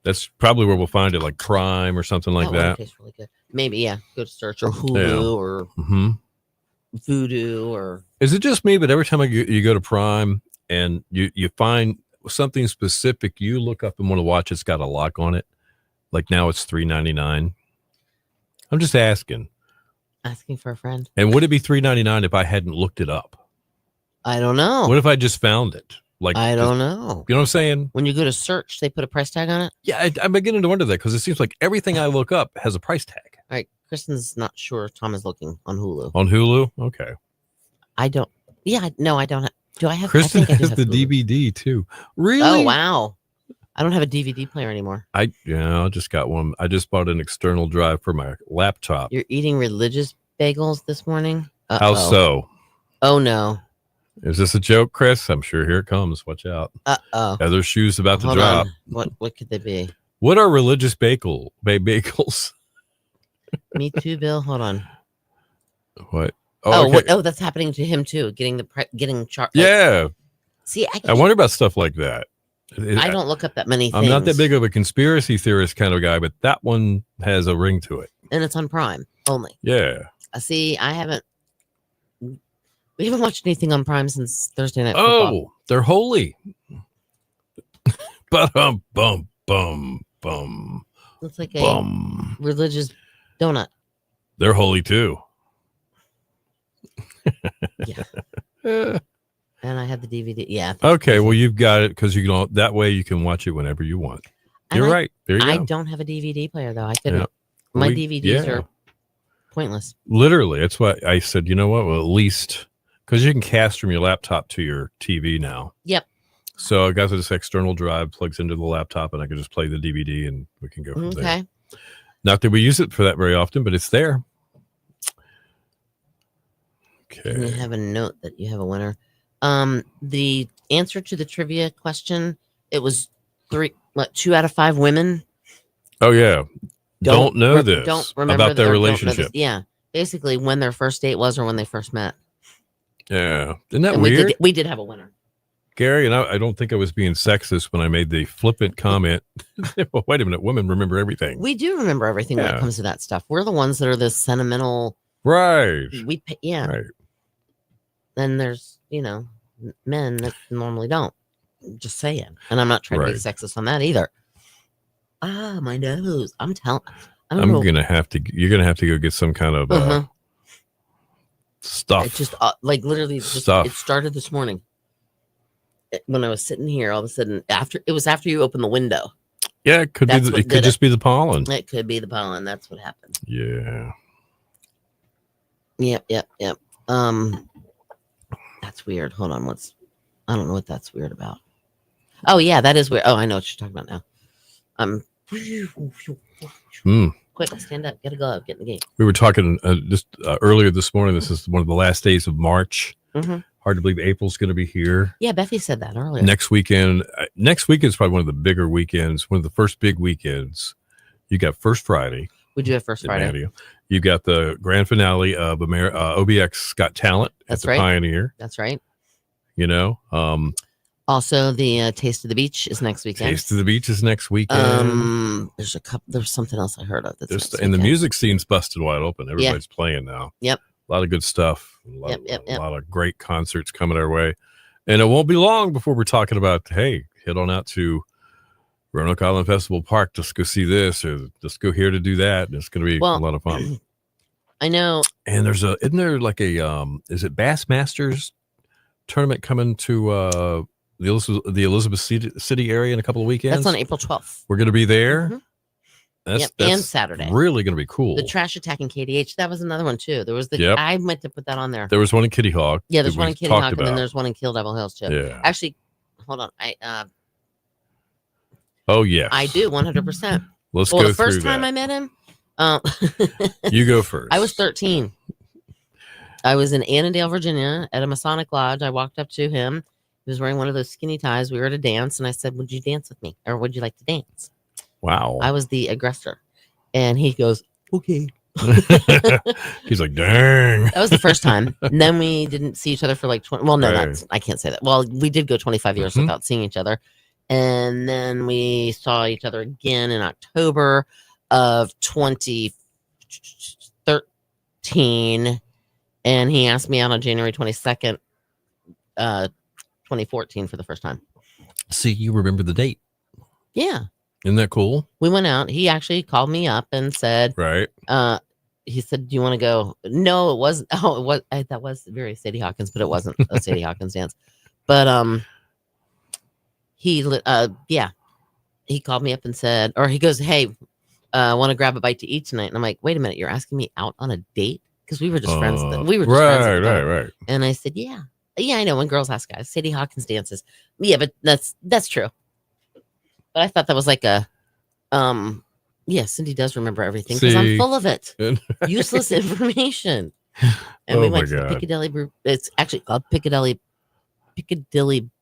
That's probably where we'll find it, like Prime or something like that. Tastes really good. Maybe, yeah. Go to search or Hulu or Voodoo or. Is it just me? But every time you go to Prime and you find something specific you look up and want to watch, it's got a lock on it. Like now it's $3.99. I'm just asking. Asking for a friend. And would it be $3.99 if I hadn't looked it up? I don't know. What if I just found it? Like I don't know. You know what I'm saying? When you go to search, they put a price tag on it? Yeah, I'm beginning to wonder that because it seems like everything I look up has a price tag. All right. Kristen's not sure. Tom is looking on Hulu. On Hulu? Okay. I don't. Yeah, no, I don't. Do I have? Kristen I has the Hulu. DVD too. Really? Oh, wow. I don't have a DVD player anymore. I just got one. I just bought an external drive for my laptop. You're eating religious bagels this morning? How so? Oh, no. Is this a joke, Chris? I'm sure here it comes. Watch out. Uh-oh. Heather's shoes about to Hold drop. on. What could they be? What are religious bagels? Me too, Bill. Hold on. What? Oh, Okay. oh, that's happening to him too. Getting charged. Yeah. See, I wonder about stuff like that. I don't look up that many things. I'm not that big of a conspiracy theorist kind of guy, but that one has a ring to it. And it's on Prime only. Yeah. See, we haven't watched anything on Prime since Thursday Night Football. Oh, they're holy. Bum, bum, bum, bum. It's like a religious donut. They're holy too. Yeah. And I had the DVD. Yeah. Okay. Well, you've got it because that way you can watch it whenever you want. You're right. There you go. I don't have a DVD player though. I couldn't. Yeah. My DVDs are pointless. Literally. That's why I said, you know what? Well, at least because you can cast from your laptop to your TV now. Yep. So I got this external drive, plugs into the laptop, and I can just play the DVD and we can go from there. Okay. Not that we use it for that very often, but it's there. Okay. And you have a note that you have a winner. The answer to the trivia question, it was 2 out of 5 women. Oh yeah. Don't know this. Don't remember about their relationship. Yeah. Basically when their first date was or when they first met. Yeah. Isn't that weird? We did have a winner. Gary, and I don't think I was being sexist when I made the flippant comment. Well, wait a minute. Women remember everything. We do remember everything when it comes to that stuff. We're the ones that are this sentimental. Right. Right. Then there's, men that normally don't. Just saying. And I'm not trying to be sexist on that either. Ah, my nose. I'm gonna have to. You're gonna have to go get some kind of stuff. It just literally it started this morning when I was sitting here. All of a sudden, after you open the window. Yeah, it could be. It could just be the pollen. It could be the pollen. That's what happened. Yeah. Yep. That's weird. Hold on. I don't know what that's weird about. Oh yeah, that is weird. Oh, I know what you're talking about now. Quick, stand up, get a glove, get in the game. We were talking just earlier this morning. This is one of the last days of March. Mm-hmm. Hard to believe April's going to be here. Yeah, Bethy said that earlier. Next weekend. Next weekend is probably one of the bigger weekends. One of the first big weekends. You got First Friday. We do have First Friday. You got the grand finale of OBX Got Talent at the Pioneer. That's right. Also, the Taste of the Beach is next weekend. Taste of the Beach is next weekend. There's something else I heard of. And the music scene's busted wide open. Everybody's playing now. Yep. A lot of good stuff. A lot of great concerts coming our way. And it won't be long before we're talking about, hey, head on out to Roanoke Island Festival Park. Just go see this or just go here to do that. And it's going to be a lot of fun. I know. And isn't there like is it Bass Masters tournament coming to the Elizabeth City area in a couple of weekends? That's on April 12th. We're going to be there. Mm-hmm. That's and Saturday. Really going to be cool. The Trash Attack in KDH. That was another one too. There was I meant to put that on there. There was one in Kitty Hawk. Yeah, there's one in Kitty Hawk, and then there's one in Kill Devil Hills too. Yeah. Actually, hold on. Oh yeah. I do 100%. Let's go through that. The first time I met him. You go first. I was 13. I was in Annandale, Virginia, at a Masonic lodge. I walked up to him. He was wearing one of those skinny ties. We were at a dance, and I said, "Would you dance with me, or would you like to dance?" Wow. I was the aggressor, and he goes, "Okay." He's like, "Dang." That was the first time. And then we didn't see each other for like 20. Well, no, I can't say that. Well, we did go 25 years without seeing each other, and then we saw each other again in October of 2013, and he asked me out on January 22nd, 2014 for the first time. See, you remember the date. Yeah. Isn't that cool? We went out. He actually called me up and said, he said, "Do you want to go?" No, it wasn't. Oh, it was. That was very Sadie Hawkins, but it wasn't a Sadie Hawkins dance. But he called me up and said, or he goes, "Hey, want to grab a bite to eat tonight?" And I'm like, "Wait a minute, you're asking me out on a date?" Because we were just friends. We were just friends. Right. And I said, "Yeah, I know." When girls ask guys, Sadie Hawkins dances. Yeah, but that's true. But I thought that was like Cindy does remember everything because I'm full of it. Useless information. And we went to the Piccadilly Brew. It's actually called Piccadilly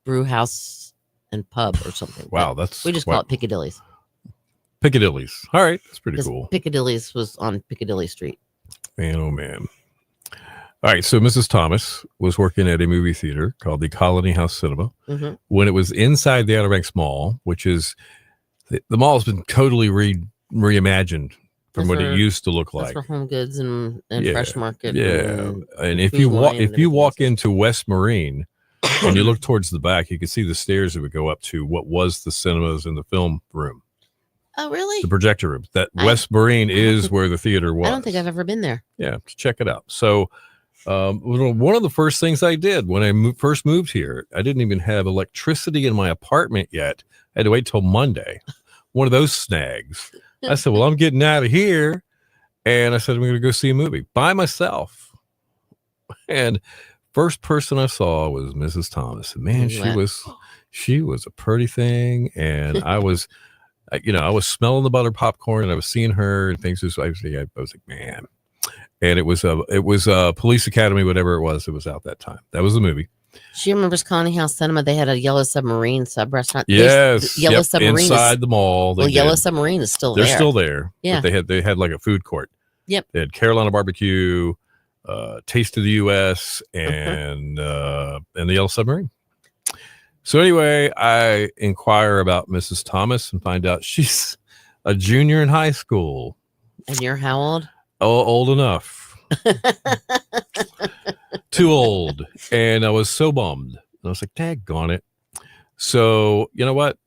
Brew House and Pub or something. Wow, we just call it Piccadilly's. Piccadilly's. All right, that's pretty 'Cause cool. Piccadilly's was on Piccadilly Street. Man, oh man. All right, so Mrs. Thomas was working at a movie theater called the Colony House Cinema Mm-hmm. when it was inside the Outer Banks Mall, which is the mall has been totally reimagined from what it used to look like. That's for Home Goods and Yeah, Fresh Market. Yeah, and if you walk into West Marine and you look towards the back, you can see the stairs that would go up to what was the cinemas and the film room. Oh, really? The projector room. That West Marine is where the theater was. I don't think I've ever been there. Yeah, check it out. So one of the first things I did when I first moved here, I didn't even have electricity in my apartment yet. I had to wait till Monday. One of those snags. I said, well, I'm getting out of here. And I said, I'm going to go see a movie by myself. And first person I saw was Mrs. Thomas. And man, she was a pretty thing. And I was, I was smelling the butter popcorn and I was seeing her and things. I was like, man. And it was Police Academy, whatever it was out that time. That was the movie. She remembers Colony House Cinema. They had a Yellow Submarine sub restaurant. Yes, Yellow Submarine inside the mall. Yellow Submarine is still there. They're still there. Yeah, but they had like a food court. Yep. They had Carolina barbecue, Taste of the U.S. and the Yellow Submarine. So anyway, I inquire about Mrs. Thomas and find out she's a junior in high school. And you're how old? Oh, old enough. Too old. And I was so bummed. And I was like, daggone it. So, you know what?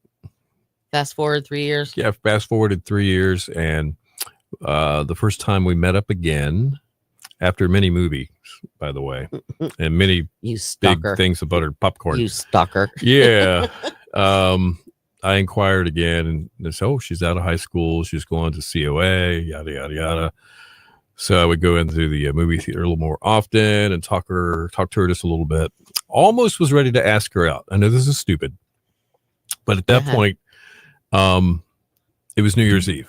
Fast forward 3 years. Yeah, fast forwarded 3 years. And the first time we met up again, after many movies, by the way, and many big things of buttered popcorn. You stalker. Yeah. I inquired again and they said, oh, she's out of high school. She's going to COA, yada, yada, yada. So I would go into the movie theater a little more often and talk to her just a little bit. Almost was ready to ask her out. I know this is stupid, but at that point, it was New Year's Eve.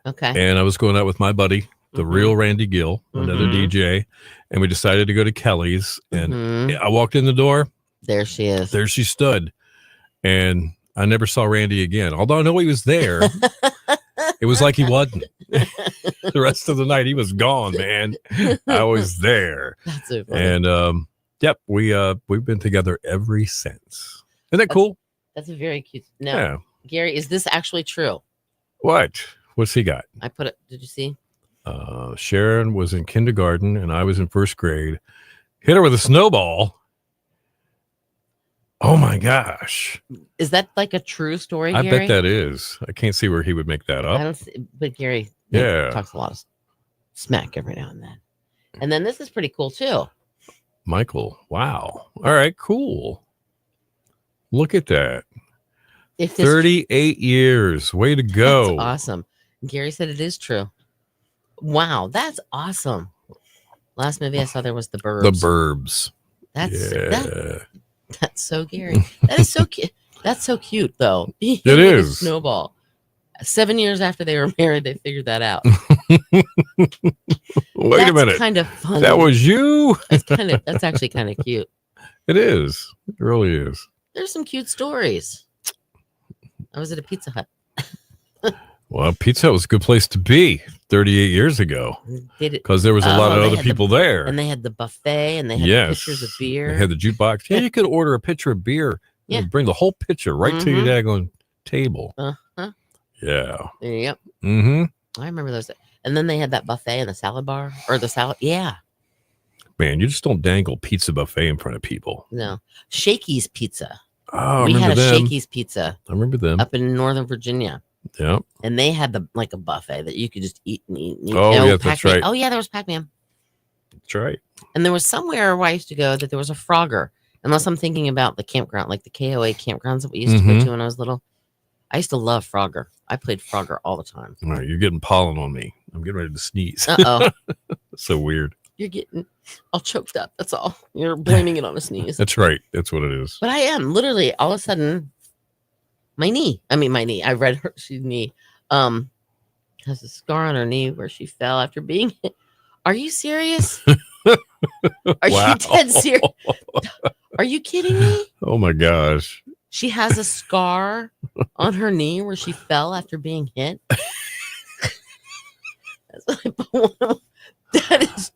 Okay. And I was going out with my buddy, the real Randy Gill, another DJ, and we decided to go to Kelly's. And I walked in the door. There she is. There she stood. And I never saw Randy again. Although I know he was there. It was like he wasn't. The rest of the night, he was gone, man. I was there. That's so funny. And yep, we've been together ever since. Isn't that cool? That's a very cute. No, yeah. Gary, is this actually true? What? What's he got? I put it. Did you see? Sharon was in kindergarten and I was in first grade. Hit her with a snowball. Oh my gosh. Is that like a true story, I Gary? bet that is. I can't see where he would make that up. I don't see, but Gary talks a lot of smack every now and then. And then this is pretty cool too. Michael. Wow. All right, cool. Look at that. 38 years. Way to go. That's awesome. Gary said it is true. Wow, that's awesome. Last movie I saw there was The Burbs. The Burbs. That's so Gary. That is so cute. That's so cute, though. It is. Snowball. 7 years after they were married, they figured that out. Wait a minute. Kind of funny. That was you. That's actually kind of cute. It is. It really is. There's some cute stories. I was at a Pizza Hut. Well, Pizza Hut was a good place to be 38 years ago because there was a lot of other people there. And they had the buffet and they had pitchers of beer. They had the jukebox. Yeah, you could order a pitcher of beer and bring the whole pitcher right to your daggone table. Uh-huh. Yeah. Yep. Mm-hmm. I remember those. And then they had that buffet in the salad bar or the salad. Yeah. Man, you just don't dangle pizza buffet in front of people. No. Shakey's Pizza. Oh, we had a them. Shakey's Pizza. I remember them. Up in Northern Virginia. Yeah. And they had a buffet that you could just eat and eat. And eat. Oh, yeah, that's right. Oh, yeah, there was Pac-Man. That's right. And there was somewhere where I used to go that there was a Frogger. Unless I'm thinking about the campground, like the KOA campgrounds that we used to go to when I was little. I used to love Frogger. I played Frogger all the time. All right, you're getting pollen on me. I'm getting ready to sneeze. Uh-oh. So weird. You're getting all choked up. That's all. You're blaming it on a sneeze. That's right. That's what it is. But I am literally all of a sudden my knee. I read her knee. Has a scar on her knee where she fell after being hit. Are you serious? Are you dead serious? Are you kidding me? Oh my gosh. She has a scar on her knee where she fell after being hit. That is.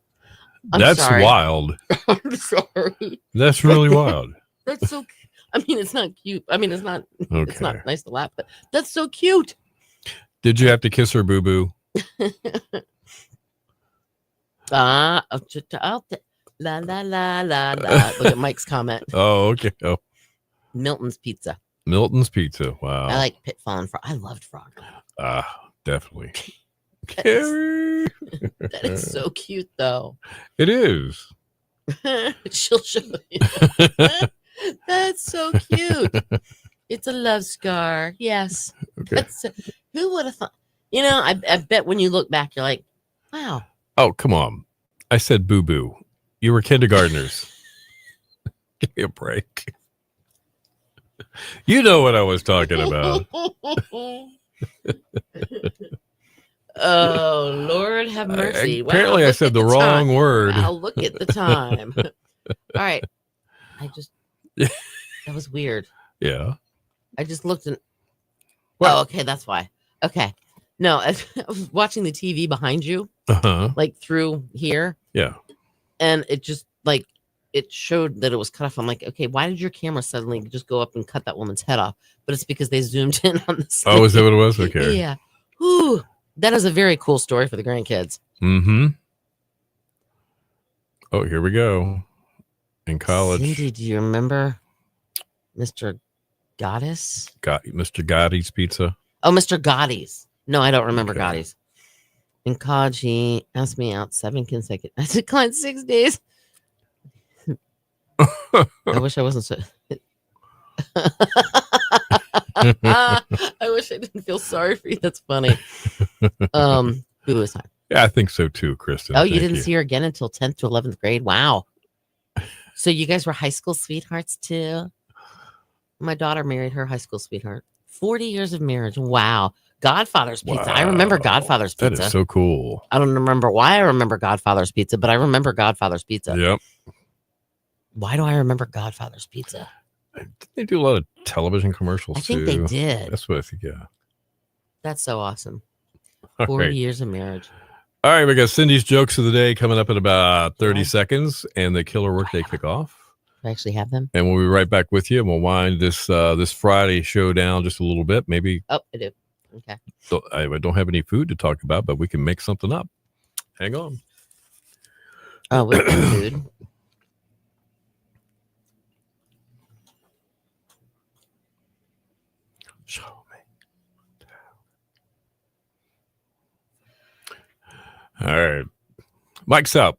That's sorry. wild. I'm sorry. That's really wild. That's so. I mean, it's not cute. I mean, it's not. Okay. It's not nice to laugh, but that's so cute. Did you have to kiss her boo boo? La la la la la. Look at Mike's comment. Oh, okay. Oh, Milton's Pizza. Milton's Pizza. Wow. I like Pit Fallen Frog. I loved Frog. Definitely. That is so cute, though. It is. She'll show you. That's so cute. It's a love scar. Yes. Okay. Who would have thought? You know, I bet when you look back, you're like, wow. Oh, come on. I said boo boo. You were kindergartners. Give me a break. You know what I was talking about. Oh, Lord have mercy. Apparently, I said the wrong word. Wow, look at the time. All right. That was weird. Yeah. I just looked and. Well, oh, okay. That's why. Okay. No, I was watching the TV behind you, like through here. Yeah. And it just like, it showed that it was cut off. I'm like, okay, why did your camera suddenly just go up and cut that woman's head off? But it's because they zoomed in on the sleeve. Oh, is that what it was? Okay. Yeah. Whew. That is a very cool story for the grandkids. Mm-hmm. Oh, here we go. In college. Cindy, do you remember Mr. Goddess? Mr. Gotti's Pizza. Oh, Mr. Gotti's. No, I don't remember Okay. Gotti's. In college, he asked me out 7 consecutive. I declined 6 days. I wish I wasn't so. I wish I didn't feel sorry for you. That's funny. Boo is time. Yeah, I think so too, Kristen. Oh, you didn't see her again until 10th to 11th grade. Wow. So you guys were high school sweethearts too? My daughter married her high school sweetheart. 40 years of marriage. Wow. Godfather's Pizza. I remember Godfather's Pizza. That is so cool. I don't remember why I remember Godfather's Pizza, but I remember Godfather's Pizza. Yep. Why do I remember Godfather's Pizza? They do a lot of television commercials I think too. they did. That's what I think, yeah. That's so awesome. All 40 right. years of marriage. All right, we got Cindy's jokes of the day coming up in about 30 seconds, and the killer workday kickoff. I actually have them. And we'll be right back with you, and we'll wind this this Friday show down just a little bit. Maybe. Oh, I do. Okay. So I don't have any food to talk about, but we can make something up. Hang on. Oh, with food. Show me. All right. Mike's up.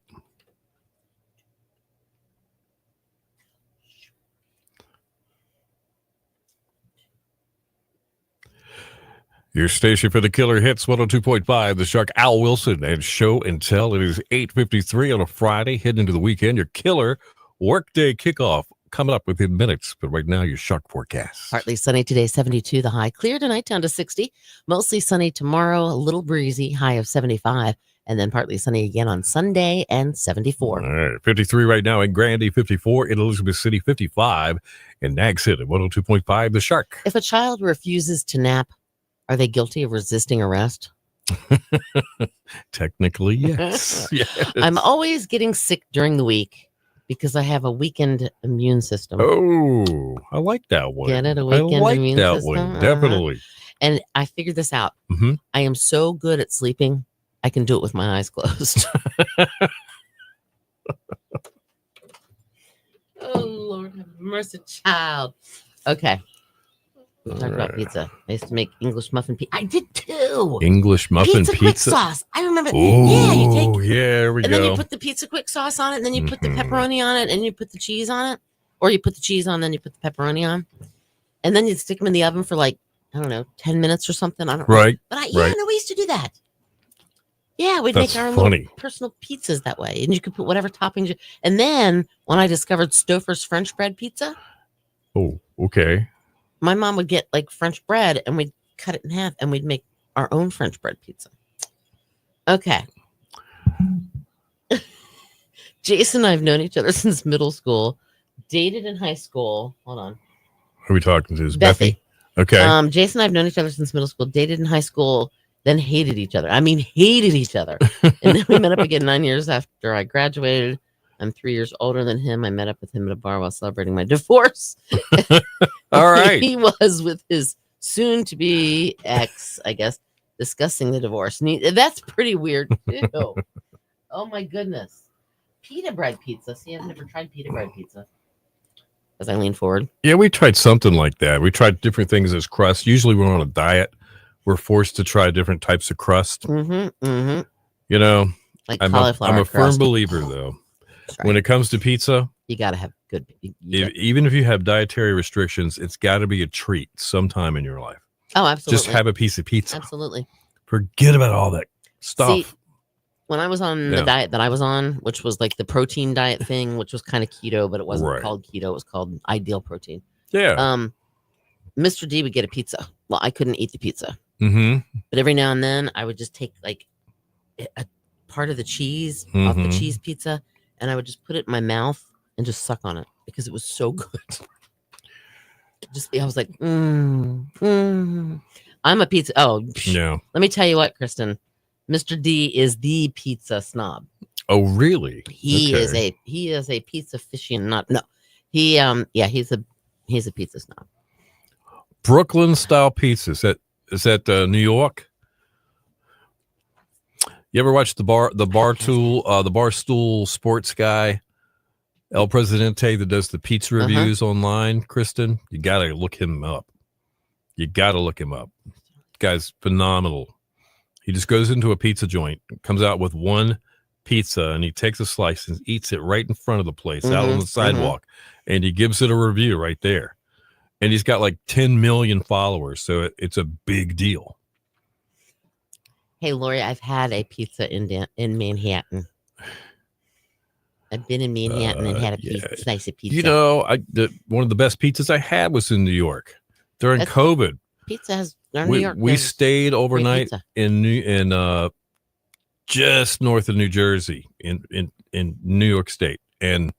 Your station for the killer hits 102.5, the Shark Al Wilson and Show and Tell. It is 8:53 on a Friday, heading into the weekend. Your killer workday kickoff coming up within minutes. But right now, your Shark forecast. Partly sunny today, 72 the high. Clear tonight down to 60. Mostly sunny tomorrow, a little breezy, high of 75. And then partly sunny again on Sunday and 74. All right, 53 right now in Grandy, 54 in Elizabeth City, 55 in Nag City, 102.5, the Shark. If a child refuses to nap, are they guilty of resisting arrest? Technically, yes. Yes. I'm always getting sick during the week because I have a weakened immune system. Oh, I like that one. Get it? A weakened I like immune that system? one. Definitely. And I figured this out. Mm-hmm. I am so good at sleeping, I can do it with my eyes closed. Oh, Lord have mercy, child. Okay. We talked about pizza. I used to make English muffin pizza. I did too. English muffin pizza. Quick sauce. I remember. Oh, yeah, you take. Yeah, there we and go. then you put the pizza quick sauce on it, and then you put the pepperoni on it, and you put the cheese on it, or you put the cheese on, then you put the pepperoni on, and then you stick them in the oven for like, I don't know, 10 minutes or something. I don't know. Right. But right. no, we used to do that. Yeah, we'd That's make our own funny. little personal pizzas that way, and you could put whatever toppings. And then when I discovered Stouffer's French bread pizza, Oh, okay. my mom would get like French bread, and we'd cut it in half, and we'd make our own French bread pizza. Okay. Jason and I have known each other since middle school, dated in high school. Hold on. Who are we talking to? Is Bethy. Okay. Jason and I have known each other since middle school, dated in high school, then hated each other. I mean, hated each other. And then we met up again 9 years after I graduated. I'm 3 years older than him. I met up with him at a bar while celebrating my divorce. All right. He was with his soon-to-be ex, I guess, discussing the divorce. And that's pretty weird, too. Oh, my goodness. Pita bread pizza. See, I've never tried pita bread pizza. As I lean forward. Yeah, we tried something like that. We tried different things as crust. Usually we're on a diet. We're forced to try different types of crust. Mm-hmm. You know, like I'm cauliflower a firm believer, though. When it comes to pizza, you got to have good. Even if you have dietary restrictions, it's got to be a treat sometime in your life. Oh, absolutely. Just have a piece of pizza. Absolutely. Forget about all that stuff. See, when I was on the diet that I was on, which was like the protein diet thing, which was kind of keto, but it wasn't called keto. It was called ideal protein. Yeah. Mr. D would get a pizza. Well, I couldn't eat the pizza. Mm-hmm. But every now and then I would just take like a part of the cheese off the cheese pizza, and I would just put it in my mouth and just suck on it because it was so good. I was like, I'm a pizza. Oh, yeah. Let me tell you what, Kristen. Mr. D is the pizza snob. Oh, really? He is a pizza aficionado. No, he's a pizza snob. Brooklyn style pizza. Is that New York? You ever watch the Barstool sports guy, El Presidente, that does the pizza reviews online? Kristen, you gotta look him up. Guy's phenomenal. He just goes into a pizza joint, comes out with one pizza, and he takes a slice and eats it right in front of the place, out on the sidewalk, and he gives it a review right there. And he's got like 10 million followers, so it's a big deal. Hey, Lori, I've had a pizza in Manhattan. I've been in Manhattan and had a slice of pizza. You know, one of the best pizzas I had was in New York during COVID. Pizza has New York. We stayed overnight in just north of New Jersey in New York State, and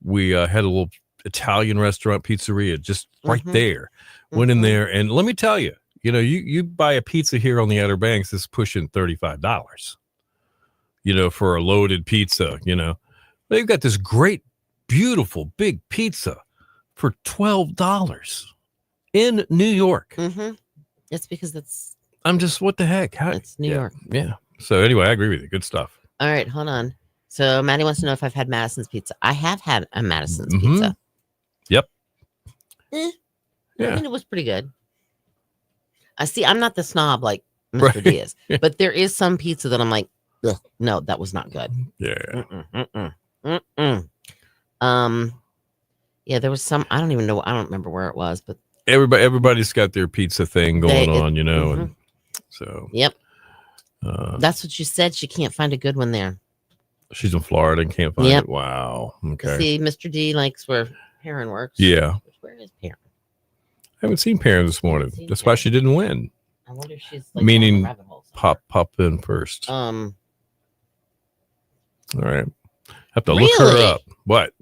we had a little Italian restaurant pizzeria just right there. Went in there, and let me tell you, you buy a pizza here on the Outer Banks, it's pushing $35. For a loaded pizza. They've got this great, beautiful, big pizza for $12 in New York. It's because I'm just, what the heck? It's New York. Yeah. So anyway, I agree with you. Good stuff. All right, hold on. So Maddie wants to know if I've had Madison's pizza. I have had a Madison's pizza. Yep. Yeah. I mean, it was pretty good. I see. I'm not the snob like Mr. D is, but there is some pizza that I'm like, ugh, no, that was not good. Yeah. Yeah, there was some. I don't even know. I don't remember where it was, but everybody's got their pizza thing going on, and so. Yep. That's what you said. She can't find a good one there. She's in Florida and can't find it. Wow. Okay. See, Mr. D likes where Perrin works. Yeah. Where is Perrin? I haven't seen Perrin this morning. That's why she didn't win. I wonder if she's meaning pop in first. All right. Have to look her up. What?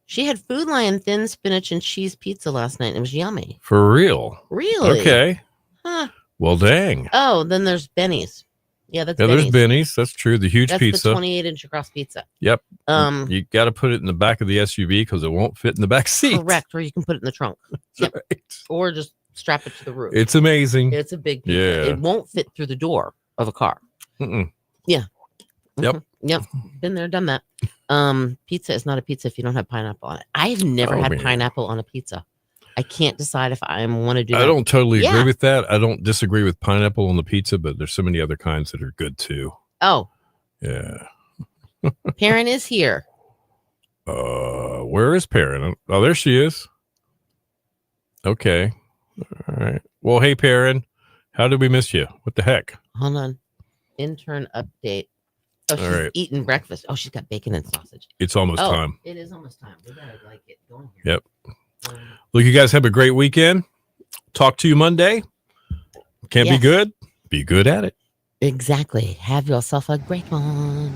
She had Food Lion thin spinach and cheese pizza last night. And it was yummy. For real? Really? Okay. Huh. Well, dang. Oh, then there's Benny's. Yeah, that's there's Benny's. That's true. The huge pizza. That's the 28-inch across pizza. Yep. You got to put it in the back of the SUV because it won't fit in the back seat. Correct. Or you can put it in the trunk. Yep. Right. Or just strap it to the roof. It's amazing. It's a big pizza. Yeah. It won't fit through the door of a car. Yeah. Yep. Yep. Been there, done that. Pizza is not a pizza if you don't have pineapple on it. I've never had pineapple on a pizza. I can't decide if I want to do that. I don't totally agree with that. I don't disagree with pineapple on the pizza, but there's so many other kinds that are good too. Oh. Yeah. Perrin is here. Where is Perrin? Oh, there she is. Okay. All right. Well, hey, Perrin. How did we miss you? What the heck? Hold on. Intern update. Oh, she's eating breakfast. Oh, she's got bacon and sausage. It's almost time. It is almost time. We gotta get going here. Yep. Look, you guys have a great weekend. Talk to you Monday. Can't be good. Be good at it. Exactly. Have yourself a great one.